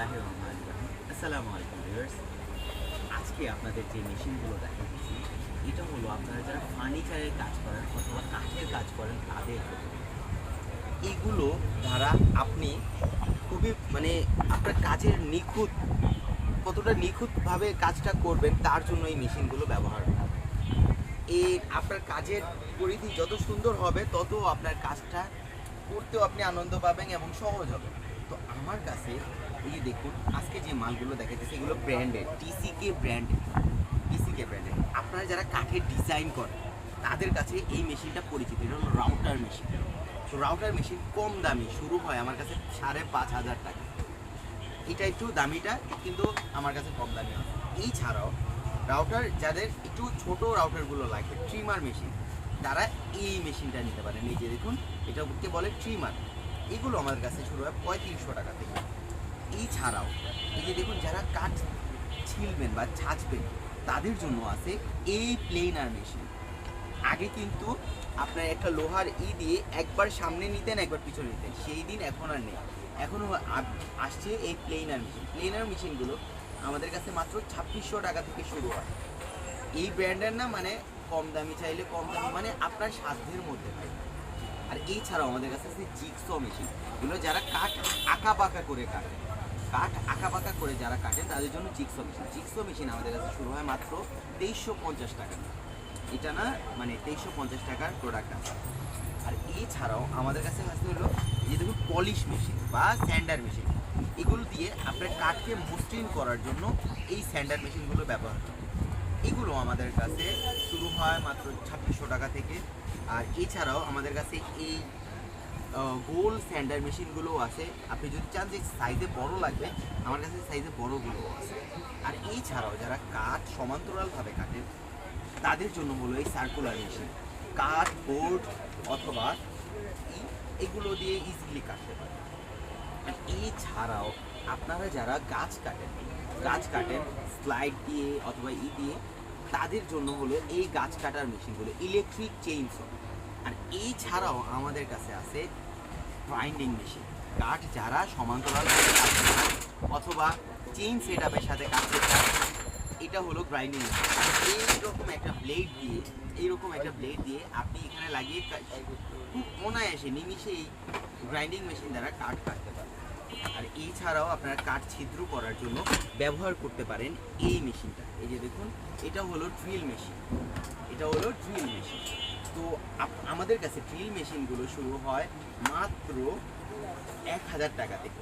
বিসমিল্লাহির রহমানির রহিম। আসসালামু আলাইকুম ভিউয়ার্স। আজকে আপনাদের যে মেশিনগুলো দেখাচ্ছি এটা হলো আপনারা যারা ফার্নিচারের কাজ করেন অথবা কাঠের কাজ করেন তাদের জন্য। এগুলো দ্বারা আপনি খুবই আপনার কাজের কতটা নিখুঁতভাবে কাজটা করবেন তার জন্য এই মেশিনগুলো ব্যবহার করা। এই আপনার কাজের পরিধি যত সুন্দর হবে তত আপনার কাজটা করতেও আপনি আনন্দ পাবেন এবং সহজ হবে। তো আমার কাছে এই যে দেখুন আজকে যে মালগুলো দেখাচ্ছি এগুলো ব্র্যান্ডেড, টিসিকে ব্র্যান্ডেড। আপনারা যারা কাঠের ডিজাইন করেন তাদের কাছে এই মেশিনটা পরিচিত। এটা হলো রাউটার মেশিন। তো রাউটার মেশিন কম দামি শুরু হয় আমার কাছে 5,500 টাকা। এটা একটু দামিটা কিন্তু আমার কাছে কম দামি হয়। এই ছাড়াও রাউটার যাদের একটু ছোট রাউটারগুলো লাগে, ট্রিমার মেশিন, তারা এই মেশিনটা নিতে পারেন। এই যে দেখুন এটাকে বলে ট্রিমার। এগুলো আমাদের কাছে শুরু হয় 3500 টাকা থেকে। এই ছাড়াও এই যে দেখুন যারা কাঠ ছিলবেন বা ছাঁচবেন তাদের জন্য আছে এই প্লেনার মেশিন। আগে কিন্তু আপনার একটা লোহার দিয়ে একবার সামনে নিতেন একবার পিছনে নিতেন, সেই দিন এখন আর নেই। এখন আসছে এই প্লেনার মেশিনগুলো আমাদের কাছে মাত্র 2600 টাকা থেকে শুরু হয়। এই ব্র্যান্ডের না কম দামি, চাইলে কম দামি আপনার সাধ্যের মধ্যে হয়। আর এই ছাড়াও আমাদের কাছে আছে জিগসো মেশিন। এগুলো যারা কাঠ আঁকা বাঁকা করে যারা কাটেন তাদের জন্য জিগসো মেশিন আমাদের কাছে শুরু হয় মাত্র 2350 টাকা। এটা না 2350 টাকার প্রোডাক্ট আছে। আর এছাড়াও আমাদের কাছে আছে হলো যে দেখুন পলিশ মেশিন বা স্যান্ডার মেশিন। এগুলো দিয়ে আপনার কাঠকে মসৃণ করার জন্য এই স্যান্ডার মেশিনগুলো ব্যবহার করে। এগুলো আমাদের কাছে শুরু হয় মাত্র 2600 টাকা থেকে। আর এছাড়াও আমাদের কাছে এই গোল স্যান্ডার মেশিনগুলোও আছে। আপনি যদি চান যে সাইজে বড় লাগবে আমার কাছে সাইজে বড়গুলোও আছে। আর এই ছাড়াও যারা কাঠ সমান্তরালভাবে কাটেন তাদের জন্য হলো এই সার্কুলার মেশিন। কাঠ, বোর্ড অথবা এগুলো দিয়ে ইজিলি কাটতে পারে। আর এছাড়াও আপনারা যারা গাছ কাটেন স্লাইড দিয়ে অথবা দিয়ে, তাদের জন্য হলো এই গাছ কাটার মেশিনগুলো, ইলেকট্রিক চেইনসো। আর এছাড়াও আমাদের কাছে আছে গ্রাইন্ডিং মেশিন। কাঠ যারা সমান্তরাল অথবা চেইন সেট আপের সাথে কাটতে চান, এটা হলো গ্রাইন্ডিং মেশিন। এইরকম একটা ব্লেড দিয়ে আপনি এখানে লাগিয়ে খুব অনায়াসে নিমিষেই গ্রাইন্ডিং মেশিন দ্বারা কাঠ কাটতে পারেন। আর এছাড়াও আপনারা কাঠ ছিদ্র করার জন্য ব্যবহার করতে পারেন এই মেশিনটা। এই যে দেখুন এটা হলো ড্রিল মেশিন। তো আমাদের কাছে ড্রিল মেশিনগুলো শুরু হয় মাত্র 1000 টাকা থেকে।